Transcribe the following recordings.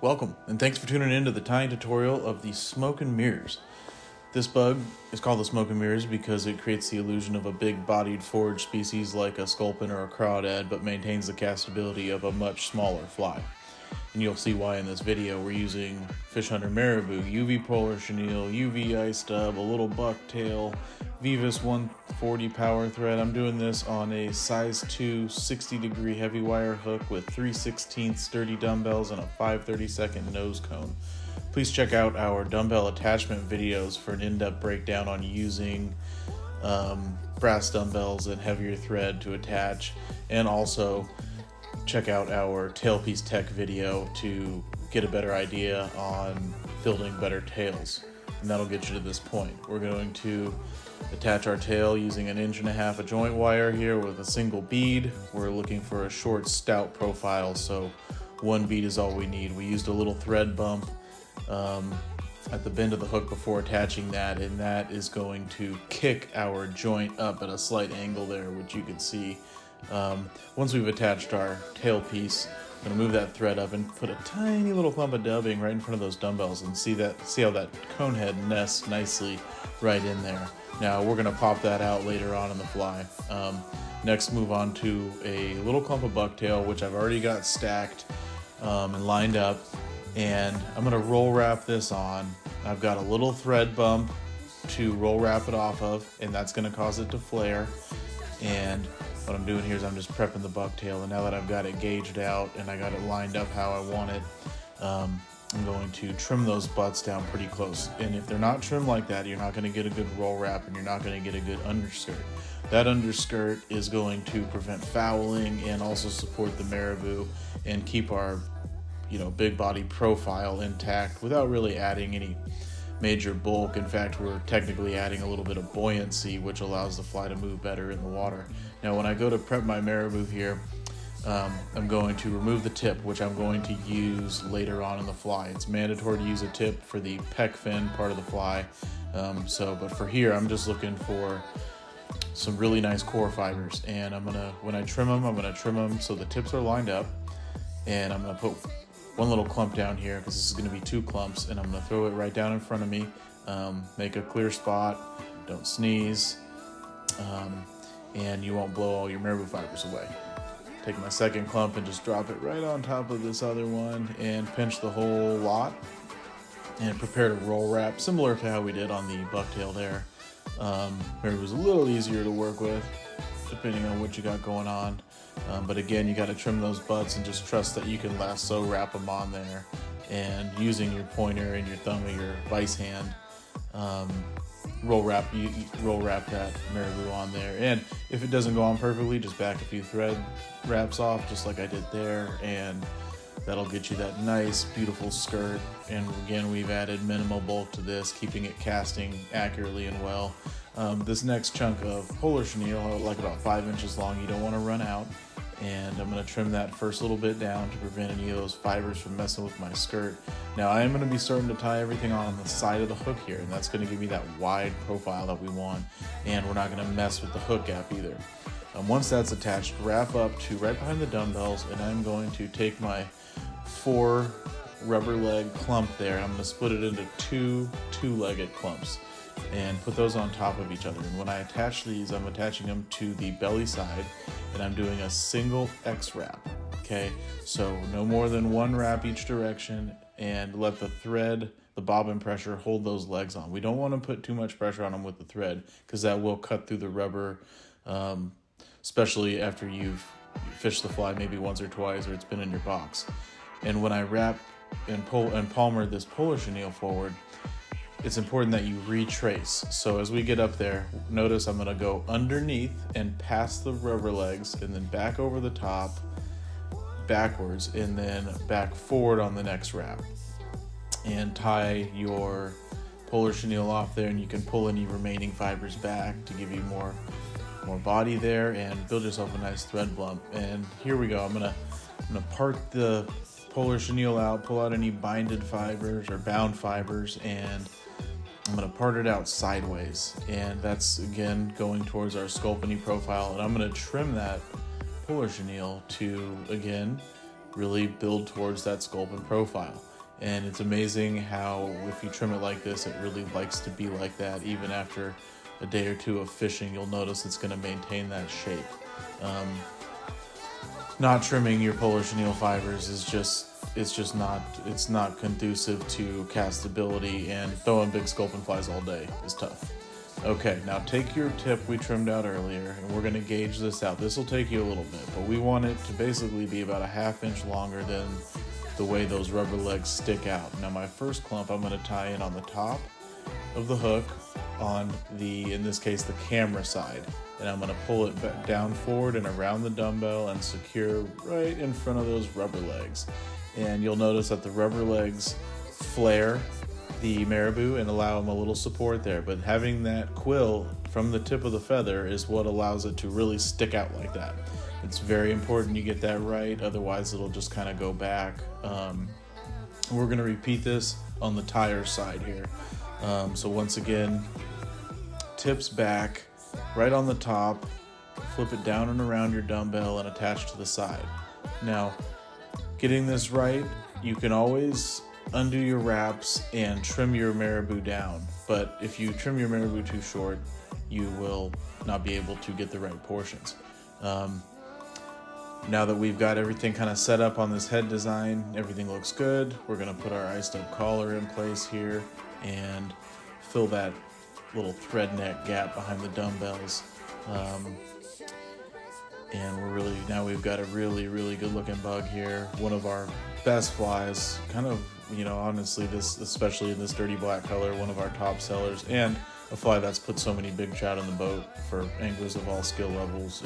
Welcome, and thanks for tuning in to the tying tutorial of the smoke and mirrors. This bug is called the smoke and mirrors because it creates the illusion of a big-bodied forage species like a sculpin or a crawdad, but maintains the castability of a much smaller fly. And you'll see why in this video. We're using fish hunter marabou, UV polar chenille, UV ice dub, a little bucktail, Vivus 140 power thread. I'm doing this on a size 2 60-degree heavy wire hook with 3/16 sturdy dumbbells and a 5/32 nose cone. Please check out our dumbbell attachment videos for an in-depth breakdown on using brass dumbbells and heavier thread to attach, and also check out our tailpiece tech video to get a better idea on building better tails. And that'll get you to this point. We're going to attach our tail using 1.5 inches of joint wire here with a single bead. We're looking for a short, stout profile, so one bead is all we need. We used a little thread bump at the bend of the hook before attaching that, and that is going to kick our joint up at a slight angle there, which you can see. Once we've attached our tail piece, I'm going to move that thread up and put a tiny little clump of dubbing right in front of those dumbbells and see how that cone head nests nicely right in there. Now we're going to pop that out later on in the fly. Next, move on to a little clump of bucktail, which I've already got stacked and lined up, and I'm going to roll wrap this on. I've got a little thread bump to roll wrap it off of, and that's going to cause it to flare. And what I'm doing here is I'm just prepping the bucktail, and now that I've got it gauged out and I got it lined up how I want it, I'm going to trim those butts down pretty close. And if they're not trimmed like that, you're not going to get a good roll wrap, and you're not going to get a good underskirt. That underskirt is going to prevent fouling and also support the marabou and keep our big body profile intact without really adding any major bulk. In fact, we're technically adding a little bit of buoyancy, which allows the fly to move better in the water. Now, when I go to prep my marabou here, I'm going to remove the tip, which I'm going to use later on in the fly. It's mandatory to use a tip for the pec fin part of the fly. But for here, I'm just looking for some really nice core fibers. And when I trim them, I'm gonna trim them so the tips are lined up. And I'm gonna put one little clump down here because this is going to be 2 clumps, and I'm going to throw it right down in front of me. Make a clear spot, don't sneeze, and you won't blow all your marabou fibers away. Take my second clump and just drop it right on top of this other one and pinch the whole lot and prepare to roll wrap, similar to how we did on the bucktail there. Marabou was a little easier to work with depending on what you got going on. But again, you got to trim those butts and just trust that you can lasso wrap them on there, and using your pointer and your thumb of your vice hand, roll wrap that marabou on there. And if it doesn't go on perfectly, just back a few thread wraps off just like I did there, and that'll get you that nice beautiful skirt. And again, we've added minimal bulk to this, keeping it casting accurately and well. This next chunk of polar chenille, like about 5 inches long, you don't want to run out. And I'm going to trim that first little bit down to prevent any of those fibers from messing with my skirt. Now I am going to be starting to tie everything on the side of the hook here, and that's going to give me that wide profile that we want, and we're not going to mess with the hook gap either. Once that's attached, wrap up to right behind the dumbbells, and I'm going to take my 4 rubber leg clump there, and I'm going to split it into 2 two-legged clumps and put those on top of each other. And when I attach these, I'm attaching them to the belly side, and I'm doing a single X wrap. Okay, so no more than 1 wrap each direction, and let the thread, the bobbin pressure, hold those legs on. We don't want to put too much pressure on them with the thread because that will cut through the rubber, especially after you've fished the fly maybe once or twice or it's been in your box. And when I wrap and palmer this polar chenille forward, it's important that you retrace. So as we get up there, notice I'm going to go underneath and past the rubber legs, and then back over the top, backwards, and then back forward on the next wrap. And tie your polar chenille off there, and you can pull any remaining fibers back to give you more body there and build yourself a nice thread bump. And here we go. I'm gonna part the polar chenille out, pull out any binded fibers or bound fibers, and I'm going to part it out sideways, and that's again going towards our sculpin profile. And I'm going to trim that polar chenille to again really build towards that sculpin profile. And it's amazing how if you trim it like this, it really likes to be like that. Even after a day or two of fishing, you'll notice it's going to maintain that shape. Not trimming your polar chenille fibers is just not conducive to castability, and throwing big sculpin flies all day is tough. Okay, now take your tip we trimmed out earlier, and we're going to gauge this out. This will take you a little bit, but we want it to basically be about a ½ inch longer than the way those rubber legs stick out. Now my first clump I'm going to tie in on the top of the hook on the, in this case, the camera side, and I'm going to pull it down forward and around the dumbbell and secure right in front of those rubber legs. And you'll notice that the rubber legs flare the marabou and allow them a little support there, but having that quill from the tip of the feather is what allows it to really stick out like that. It's very important you get that right, otherwise it'll just kind of go back. We're going to repeat this on the tire side here. So once again, tips back right on the top, flip it down and around your dumbbell and attach to the side. Now, getting this right, you can always undo your wraps and trim your marabou down, but if you trim your marabou too short, you will not be able to get the right portions. Now that we've got everything kind of set up on this head design, everything looks good. We're going to put our iced up collar in place here and fill that little thread neck gap behind the dumbbells. And now we've got a really good looking bug here. One of our best flies, kind of, honestly, this, especially in this dirty black color, one of our top sellers, and a fly that's put so many big trout in the boat for anglers of all skill levels.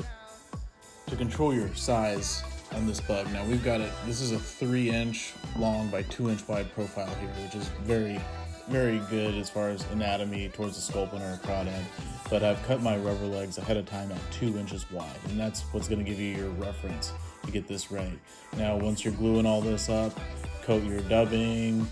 To control your size on this bug, now we've got it, this is a 3-inch long by 2-inch wide profile here, which is very good as far as anatomy towards the sculpin or a crawdad, but I've cut my rubber legs ahead of time at 2 inches wide, and that's what's going to give you your reference to get this right. Now once you're gluing all this up, coat your dubbing,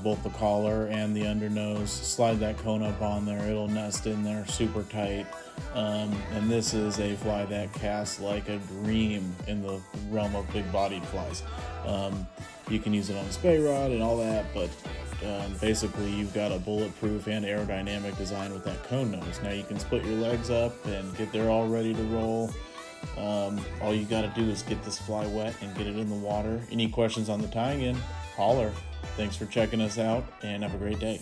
both the collar and the undernose, slide that cone up on there, it'll nest in there super tight. And this is a fly that casts like a dream in the realm of big bodied flies. You can use it on a spay rod and all that, but basically you've got a bulletproof and aerodynamic design with that cone nose. Now you can split your legs up and get there all ready to roll. All you got to do is get this fly wet and get it in the water. Any questions on the tying in, holler. Thanks for checking us out, and have a great day.